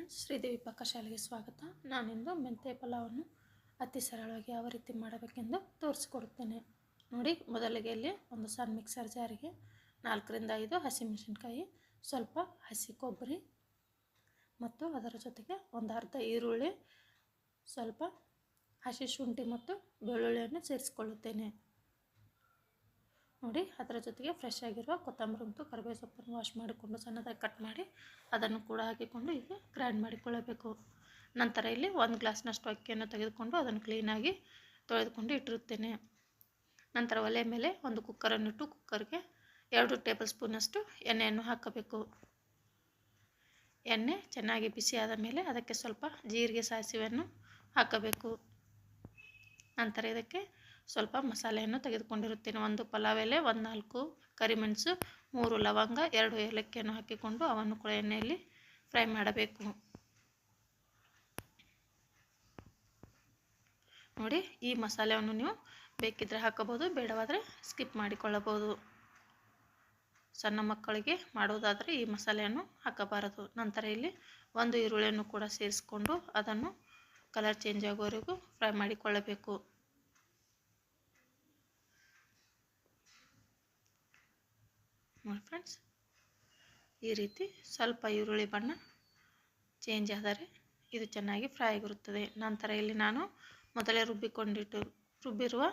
Friends, Sridevi ಪಾಕಶಾಲೆಗೆ ಸ್ವಾಗತ. ನಾನಿಂದು ಮೆಂತ್ಯ ಪಲಾವನ್ನು ಅತಿ ಸರಳವಾಗಿ ಯಾವ ರೀತಿ ಮಾಡಬೇಕೆಂದು ತೋರಿಸಿಕೊಡುತ್ತೇನೆ. ನೋಡಿ, ಮೊದಲಿಗೆ ಇಲ್ಲಿ ಒಂದು ಸಣ್ಣ ಮಿಕ್ಸರ್ ಜಾರಿಗೆ 4 ರಿಂದ 5 ಹಸಿಮೆಣಸಿನಕಾಯಿ, ಸ್ವಲ್ಪ ಹಸಿ ಕೊಬ್ಬರಿ ಮತ್ತು ಅದರ ಜೊತೆಗೆ ಒಂದು ಅರ್ಧ ಈರುಳ್ಳಿ, ಸ್ವಲ್ಪ ಹಸಿ ಶುಂಠಿ ಮತ್ತು ಬೆಳ್ಳುಳ್ಳಿಯನ್ನು ಸೇರಿಸಿಕೊಳ್ಳುತ್ತೇನೆ. ನೋಡಿ, ಅದರ ಜೊತೆಗೆ ಫ್ರೆಶ್ ಆಗಿರುವ ಕೊತ್ತಂಬರಿ ಮತ್ತು ಕರಿಬೇವು ಸೊಪ್ಪನ್ನು ವಾಶ್ ಮಾಡಿಕೊಂಡು ಸಣ್ಣದಾಗಿ ಕಟ್ ಮಾಡಿ ಅದನ್ನು ಕೂಡ ಹಾಕಿಕೊಂಡು ಈಗ ಗ್ರೈಂಡ್ ಮಾಡಿಕೊಳ್ಳಬೇಕು. ನಂತರ ಇಲ್ಲಿ 1 ಗ್ಲಾಸ್ನಷ್ಟು ಅಕ್ಕಿಯನ್ನು ತೆಗೆದುಕೊಂಡು ಅದನ್ನು ಕ್ಲೀನಾಗಿ ತೊಳೆದುಕೊಂಡು ಇಟ್ಟಿರುತ್ತೇನೆ. ನಂತರ ಒಲೆ ಮೇಲೆ ಒಂದು ಕುಕ್ಕರನ್ನು ಇಟ್ಟು ಕುಕ್ಕರ್ಗೆ 2 ಟೇಬಲ್ ಸ್ಪೂನಷ್ಟು ಎಣ್ಣೆಯನ್ನು ಹಾಕಬೇಕು. ಎಣ್ಣೆ ಚೆನ್ನಾಗಿ ಬಿಸಿಯಾದ ಮೇಲೆ ಅದಕ್ಕೆ ಸ್ವಲ್ಪ ಜೀರಿಗೆ, ಸಾಸಿವೆಯನ್ನು ಹಾಕಬೇಕು. ನಂತರ ಇದಕ್ಕೆ ಸ್ವಲ್ಪ ಮಸಾಲೆಯನ್ನು ತೆಗೆದುಕೊಂಡಿರುತ್ತೇನೆ. ಒಂದು ಪಲಾವ್ ಎಲೆ, 4 ಕರಿಮೆಣಸು, 3 ಲವಂಗ, 2 ಏಲಕ್ಕಿಯನ್ನು ಹಾಕಿಕೊಂಡು ಅವನ್ನು ಕೂಡ ಎಣ್ಣೆಯಲ್ಲಿ ಫ್ರೈ ಮಾಡಬೇಕು. ನೋಡಿ, ಈ ಮಸಾಲೆಯನ್ನು ನೀವು ಬೇಕಿದ್ದರೆ ಹಾಕಬಹುದು, ಬೇಡವಾದರೆ ಸ್ಕಿಪ್ ಮಾಡಿಕೊಳ್ಳಬಹುದು. ಸಣ್ಣ ಮಕ್ಕಳಿಗೆ ಮಾಡುವುದಾದರೆ ಈ ಮಸಾಲೆಯನ್ನು ಹಾಕಬಾರದು. ನಂತರ ಇಲ್ಲಿ 1 ಈರುಳ್ಳಿಯನ್ನು ಕೂಡ ಸೇರಿಸಿಕೊಂಡು ಅದನ್ನು ಕಲರ್ ಚೇಂಜ್ ಆಗುವವರೆಗೂ ಫ್ರೈ ಮಾಡಿಕೊಳ್ಳಬೇಕು. ನೋಡಿ ಫ್ರೆಂಡ್ಸ್, ಈ ರೀತಿ ಸ್ವಲ್ಪ ಈರುಳ್ಳಿ ಬಣ್ಣ ಚೇಂಜ್ ಆದರೆ ಇದು ಚೆನ್ನಾಗಿ ಫ್ರೈ ಆಗಿರುತ್ತದೆ. ನಂತರ ಇಲ್ಲಿ ನಾನು ಮೊದಲೇ ರುಬ್ಬಿರುವ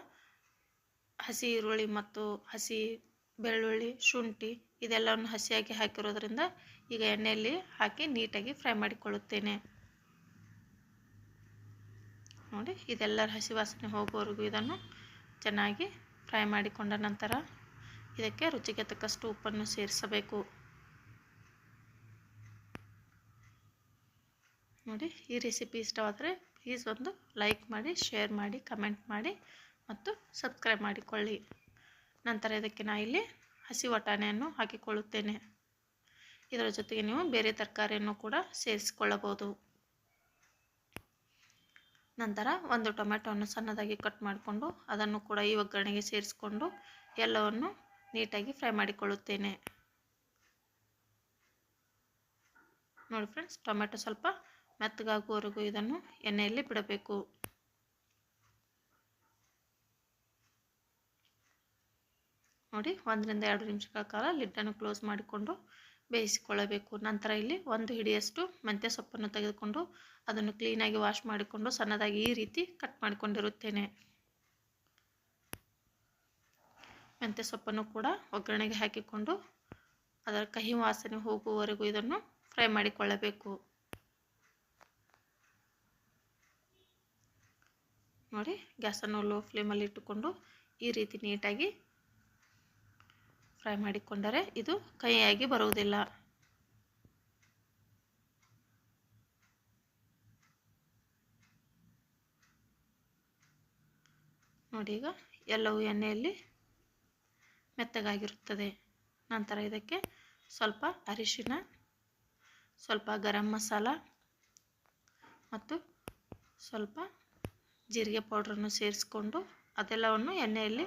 ಹಸಿ ಈರುಳ್ಳಿ ಮತ್ತು ಹಸಿ ಬೆಳ್ಳುಳ್ಳಿ, ಶುಂಠಿ ಇದೆಲ್ಲವನ್ನು ಹಸಿಯಾಗಿ ಹಾಕಿರೋದ್ರಿಂದ ಈಗ ಎಣ್ಣೆಯಲ್ಲಿ ಹಾಕಿ ನೀಟಾಗಿ ಫ್ರೈ ಮಾಡಿಕೊಳ್ಳುತ್ತೇನೆ. ನೋಡಿ, ಇದೆಲ್ಲರ ಹಸಿ ವಾಸನೆ ಹೋಗುವವರೆಗೂ ಇದನ್ನು ಚೆನ್ನಾಗಿ ಫ್ರೈ ಮಾಡಿಕೊಂಡ ನಂತರ ಇದಕ್ಕೆ ರುಚಿಗೆ ತಕ್ಕಷ್ಟು ಉಪ್ಪನ್ನು ಸೇರಿಸಬೇಕು. ನೋಡಿ, ಈ ರೆಸಿಪಿ ಇಷ್ಟವಾದರೆ ಪ್ಲೀಸ್ ಒಂದು ಲೈಕ್ ಮಾಡಿ, ಶೇರ್ ಮಾಡಿ, ಕಮೆಂಟ್ ಮಾಡಿ ಮತ್ತು ಸಬ್ಸ್ಕ್ರೈಬ್ ಮಾಡಿಕೊಳ್ಳಿ. ನಂತರ ಇದಕ್ಕೆ ನಾನು ಇಲ್ಲಿ ಹಸಿ ವಟಾಣೆಯನ್ನು ಹಾಕಿಕೊಳ್ಳುತ್ತೇನೆ. ಇದರ ಜೊತೆಗೆ ನೀವು ಬೇರೆ ತರಕಾರಿಯನ್ನು ಕೂಡ ಸೇರಿಸಿಕೊಳ್ಳಬಹುದು. ನಂತರ ಒಂದು ಟೊಮೆಟೊವನ್ನು ಸಣ್ಣದಾಗಿ ಕಟ್ ಮಾಡಿಕೊಂಡು ಅದನ್ನು ಕೂಡ ಈ ಒಗ್ಗರಣೆಗೆ ಸೇರಿಸಿಕೊಂಡು ಎಲ್ಲವನ್ನು ನೀಟಾಗಿ ಫ್ರೈ ಮಾಡಿಕೊಳ್ಳುತ್ತೇನೆ. ನೋಡಿ ಫ್ರೆಂಡ್ಸ್, ಟೊಮೆಟೊ ಸ್ವಲ್ಪ ಮೆತ್ತಗಾಗುವವರೆಗೂ ಇದನ್ನು ಎಣ್ಣೆಯಲ್ಲಿ ಬಿಡಬೇಕು. ನೋಡಿ, 1 ರಿಂದ 2 ನಿಮಿಷಗಳ ಕಾಲ ಲಿಡ್ಡನ್ನು ಕ್ಲೋಸ್ ಮಾಡಿಕೊಂಡು ಬೇಯಿಸಿಕೊಳ್ಳಬೇಕು. ನಂತರ ಇಲ್ಲಿ 1 ಹಿಡಿಯಷ್ಟು ಮೆಂತ್ಯ ಸೊಪ್ಪನ್ನು ತೆಗೆದುಕೊಂಡು ಅದನ್ನು ಕ್ಲೀನಾಗಿ ವಾಶ್ ಮಾಡಿಕೊಂಡು ಸಣ್ಣದಾಗಿ ಈ ರೀತಿ ಕಟ್ ಮಾಡಿಕೊಂಡಿರುತ್ತೇನೆ. ಮೆಂತ್ಯ ಸೊಪ್ಪನ್ನು ಕೂಡ ಒಗ್ಗರಣೆಗೆ ಹಾಕಿಕೊಂಡು ಅದರ ಕಹಿ ವಾಸನೆ ಹೋಗುವವರೆಗೂ ಇದನ್ನು ಫ್ರೈ ಮಾಡಿಕೊಳ್ಳಬೇಕು. ನೋಡಿ, ಗ್ಯಾಸನ್ನು ಲೋ ಫ್ಲೇಮಲ್ಲಿ ಇಟ್ಟುಕೊಂಡು ಈ ರೀತಿ ನೀಟಾಗಿ ಫ್ರೈ ಮಾಡಿಕೊಂಡರೆ ಇದು ಕಹಿಯಾಗಿ ಬರುವುದಿಲ್ಲ. ನೋಡಿ, ಈಗ ಎಲ್ಲವೂ ಎಣ್ಣೆಯಲ್ಲಿ ಮೆತ್ತಗಾಗಿರುತ್ತದೆ. ನಂತರ ಇದಕ್ಕೆ ಸ್ವಲ್ಪ ಅರಿಶಿನ, ಸ್ವಲ್ಪ ಗರಂ ಮಸಾಲ ಮತ್ತು ಸ್ವಲ್ಪ ಜೀರಿಗೆ ಪೌಡ್ರನ್ನು ಸೇರಿಸಿಕೊಂಡು ಅದೆಲ್ಲವನ್ನು ಎಣ್ಣೆಯಲ್ಲಿ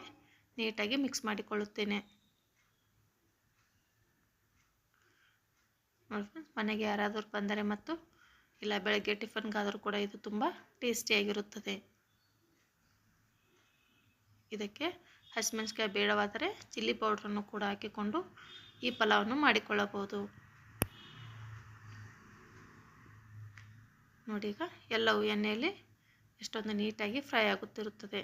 ನೀಟಾಗಿ ಮಿಕ್ಸ್ ಮಾಡಿಕೊಳ್ಳುತ್ತೇನೆ. ನೋಡಿ, ಮನೆಗೆ ಯಾರಾದರೂ ಬಂದರೆ ಮತ್ತು ಇಲ್ಲ ಬೆಳಗ್ಗೆ ಟಿಫನ್ಗಾದರೂ ಕೂಡ ಇದು ತುಂಬ ಟೇಸ್ಟಿಯಾಗಿರುತ್ತದೆ. ಇದಕ್ಕೆ ಹಸಿಮೆಣಸಿನಕಾಯಿ ಬೇಡವಾದರೆ ಚಿಲ್ಲಿ ಪೌಡ್ರನ್ನು ಕೂಡ ಹಾಕಿಕೊಂಡು ಈ ಪಲಾವನ್ನು ಮಾಡಿಕೊಳ್ಳಬಹುದು. ನೋಡಿ, ಈಗ ಎಲ್ಲವೂ ಎಣ್ಣೆಯಲ್ಲಿ ಎಷ್ಟೊಂದು ನೀಟಾಗಿ ಫ್ರೈ ಆಗುತ್ತಿರುತ್ತದೆ.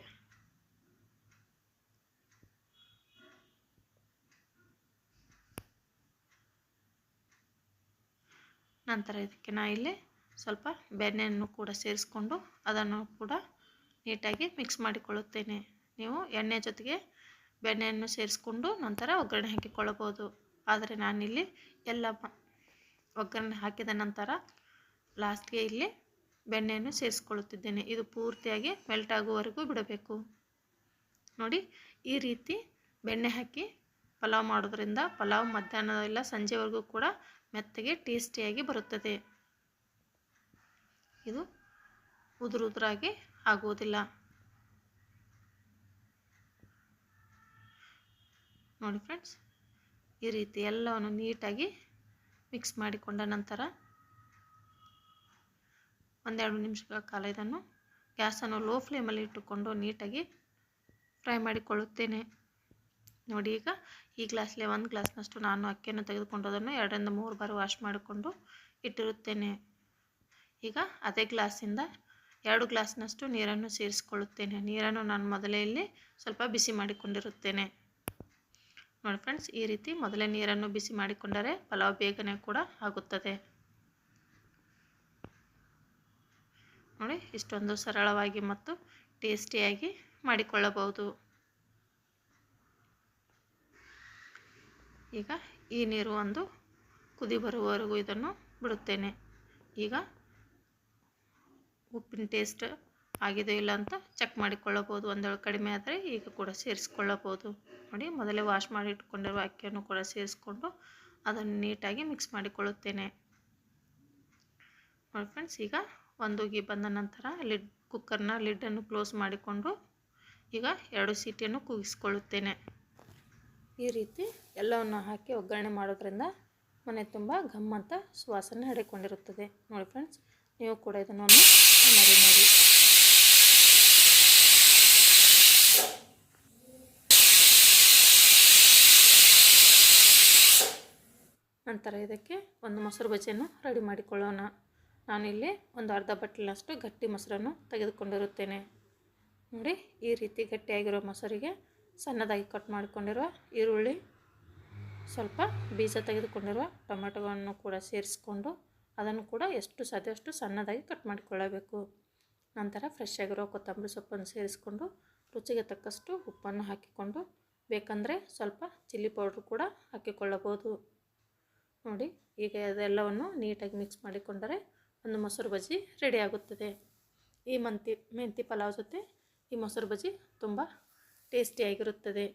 ನಂತರ ಇದಕ್ಕೆ ನಾನು ಇಲ್ಲಿ ಸ್ವಲ್ಪ ಬೆಣ್ಣೆಯನ್ನು ಕೂಡ ಸೇರಿಸಿಕೊಂಡು ಅದನ್ನು ಕೂಡ ನೀಟಾಗಿ ಮಿಕ್ಸ್ ಮಾಡಿಕೊಳ್ಳುತ್ತೇನೆ. ನೀವು ಎಣ್ಣೆ ಜೊತೆಗೆ ಬೆಣ್ಣೆಯನ್ನು ಸೇರಿಸಿಕೊಂಡು ನಂತರ ಒಗ್ಗರಣೆ ಹಾಕಿಕೊಳ್ಳಬಹುದು. ಆದರೆ ನಾನಿಲ್ಲಿ ಎಲ್ಲ ಒಗ್ಗರಣೆ ಹಾಕಿದ ನಂತರ ಲಾಸ್ಟ್ಗೆ ಇಲ್ಲಿ ಬೆಣ್ಣೆಯನ್ನು ಸೇರಿಸಿಕೊಳ್ಳುತ್ತಿದ್ದೇನೆ. ಇದು ಪೂರ್ತಿಯಾಗಿ ಮೆಲ್ಟ್ ಆಗುವವರೆಗೂ ಬಿಡಬೇಕು. ನೋಡಿ, ಈ ರೀತಿ ಬೆಣ್ಣೆ ಹಾಕಿ ಪಲಾವ್ ಮಾಡೋದ್ರಿಂದ ಪಲಾವ್ ಮಧ್ಯಾಹ್ನ ಇಲ್ಲ ಸಂಜೆವರೆಗೂ ಕೂಡ ಮೆತ್ತಗೆ ಟೇಸ್ಟಿಯಾಗಿ ಬರುತ್ತದೆ. ಇದು ಉದುರಾಗಿ ಆಗುವುದಿಲ್ಲ. ನೋಡಿ ಫ್ರೆಂಡ್ಸ್, ಈ ರೀತಿ ಎಲ್ಲವನ್ನು ನೀಟಾಗಿ ಮಿಕ್ಸ್ ಮಾಡಿಕೊಂಡ ನಂತರ ಒಂದೆರಡು ನಿಮಿಷಗಳ ಕಾಲ ಇದನ್ನು ಗ್ಯಾಸನ್ನು ಲೋ ಫ್ಲೇಮಲ್ಲಿ ಇಟ್ಟುಕೊಂಡು ನೀಟಾಗಿ ಫ್ರೈ ಮಾಡಿಕೊಳ್ಳುತ್ತೇನೆ. ನೋಡಿ, ಈಗ ಈ ಗ್ಲಾಸ್ಲೆ 1 ಗ್ಲಾಸ್ನಷ್ಟು ನಾನು ಅಕ್ಕಿಯನ್ನು ತೆಗೆದುಕೊಂಡು ಅದನ್ನು 2 ರಿಂದ 3 ಬಾರಿ ವಾಶ್ ಮಾಡಿಕೊಂಡು ಇಟ್ಟಿರುತ್ತೇನೆ. ಈಗ ಅದೇ ಗ್ಲಾಸಿಂದ 2 ಗ್ಲಾಸ್ನಷ್ಟು ನೀರನ್ನು ಸೇರಿಸಿಕೊಳ್ಳುತ್ತೇನೆ. ನೀರನ್ನು ನಾನು ಮೊದಲೇ ಇಲ್ಲಿ ಸ್ವಲ್ಪ ಬಿಸಿ ಮಾಡಿಕೊಂಡಿರುತ್ತೇನೆ. ನೋಡಿ ಫ್ರೆಂಡ್ಸ್, ಈ ರೀತಿ ಮೊದಲೇ ನೀರನ್ನು ಬಿಸಿ ಮಾಡಿಕೊಂಡರೆ ಪಲಾವ್ ಬೇಗನೆ ಕೂಡ ಆಗುತ್ತದೆ. ನೋಡಿ, ಇಷ್ಟೊಂದು ಸರಳವಾಗಿ ಮತ್ತು ಟೇಸ್ಟಿಯಾಗಿ ಮಾಡಿಕೊಳ್ಳಬಹುದು. ಈಗ ಈ ನೀರು ಒಂದು ಕುದಿ ಬರುವವರೆಗೂ ಇದನ್ನು ಬಿಡುತ್ತೇನೆ. ಈಗ ಉಪ್ಪಿನ ಟೇಸ್ಟ್ ಆಗಿದೆ ಇಲ್ಲ ಅಂತ ಚೆಕ್ ಮಾಡಿಕೊಳ್ಳಬಹುದು. ಒಂದೆರಡು ಕಡಿಮೆ ಆದರೆ ಈಗ ಕೂಡ ಸೇರಿಸ್ಕೊಳ್ಳಬಹುದು. ನೋಡಿ, ಮೊದಲೇ ವಾಶ್ ಮಾಡಿ ಇಟ್ಕೊಂಡಿರುವ ಅಕ್ಕಿಯನ್ನು ಕೂಡ ಸೇರಿಸ್ಕೊಂಡು ಅದನ್ನು ನೀಟಾಗಿ ಮಿಕ್ಸ್ ಮಾಡಿಕೊಳ್ಳುತ್ತೇನೆ. ನೋಡಿ ಫ್ರೆಂಡ್ಸ್, ಈಗ ಒಂದು ಉಗಿ ಬಂದ ನಂತರ ಕುಕ್ಕರ್ನ ಲಿಡ್ಡನ್ನು ಕ್ಲೋಸ್ ಮಾಡಿಕೊಂಡು ಈಗ 2 ಸೀಟಿಯನ್ನು ಕೂಗಿಸ್ಕೊಳ್ಳುತ್ತೇನೆ. ಈ ರೀತಿ ಎಲ್ಲವನ್ನು ಹಾಕಿ ಒಗ್ಗರಣೆ ಮಾಡೋದ್ರಿಂದ ಮನೆ ತುಂಬ ಘಮ್ ಅಂತ ಸುವಾಸನೆ ಹರಡಿಕೊಂಡಿರುತ್ತದೆ. ನೋಡಿ ಫ್ರೆಂಡ್ಸ್, ನೀವು ಕೂಡ ಇದನ್ನು ಮಾಡಿ. ನಂತರ ಇದಕ್ಕೆ ಒಂದು ಮೊಸರು ಬಜ್ಜಿಯನ್ನು ರೆಡಿ ಮಾಡಿಕೊಳ್ಳೋಣ. ನಾನಿಲ್ಲಿ ಒಂದು ಅರ್ಧ ಬಟ್ಲಿನಷ್ಟು ಗಟ್ಟಿ ಮೊಸರನ್ನು ತೆಗೆದುಕೊಂಡಿರುತ್ತೇನೆ. ನೋಡಿ, ಈ ರೀತಿ ಗಟ್ಟಿಯಾಗಿರೋ ಮೊಸರಿಗೆ ಸಣ್ಣದಾಗಿ ಕಟ್ ಮಾಡಿಕೊಂಡಿರುವ ಈರುಳ್ಳಿ, ಸ್ವಲ್ಪ ಬೀಜ ತೆಗೆದುಕೊಂಡಿರುವ ಟೊಮೆಟೊವನ್ನು ಕೂಡ ಸೇರಿಸ್ಕೊಂಡು ಅದನ್ನು ಕೂಡ ಎಷ್ಟು ಸಾಧ್ಯ ಅಷ್ಟು ಸಣ್ಣದಾಗಿ ಕಟ್ ಮಾಡಿಕೊಳ್ಳಬೇಕು. ನಂತರ ಫ್ರೆಶ್ ಆಗಿರೋ ಕೊತ್ತಂಬರಿ ಸೊಪ್ಪನ್ನು ಸೇರಿಸ್ಕೊಂಡು ರುಚಿಗೆ ತಕ್ಕಷ್ಟು ಉಪ್ಪನ್ನು ಹಾಕಿಕೊಂಡು ಬೇಕಂದರೆ ಸ್ವಲ್ಪ ಚಿಲ್ಲಿ ಪೌಡ್ರ್ ಕೂಡ ಹಾಕಿಕೊಳ್ಳಬಹುದು. ನೋಡಿ, ಈಗ ಅದೆಲ್ಲವನ್ನು ನೀಟಾಗಿ ಮಿಕ್ಸ್ ಮಾಡಿಕೊಂಡರೆ ಒಂದು ಮೊಸರು ಬಜ್ಜಿ ರೆಡಿ ಆಗುತ್ತದೆ. ಈ ಮೆಂತಿ ಪಲಾವ್ ಜೊತೆ ಈ ಮೊಸರು ಬಜ್ಜಿ ತುಂಬ ಟೇಸ್ಟಿಯಾಗಿರುತ್ತದೆ.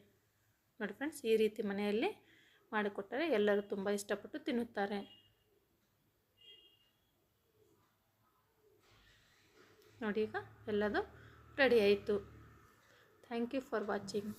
ನೋಡಿ ಫ್ರೆಂಡ್ಸ್, ಈ ರೀತಿ ಮನೆಯಲ್ಲಿ ಮಾಡಿಕೊಟ್ಟರೆ ಎಲ್ಲರೂ ತುಂಬ ಇಷ್ಟಪಟ್ಟು ತಿನ್ನುತ್ತಾರೆ. ನೋಡಿ, ಈಗ ಎಲ್ಲದು ರೆಡಿ ಆಯಿತು. Thank you for watching.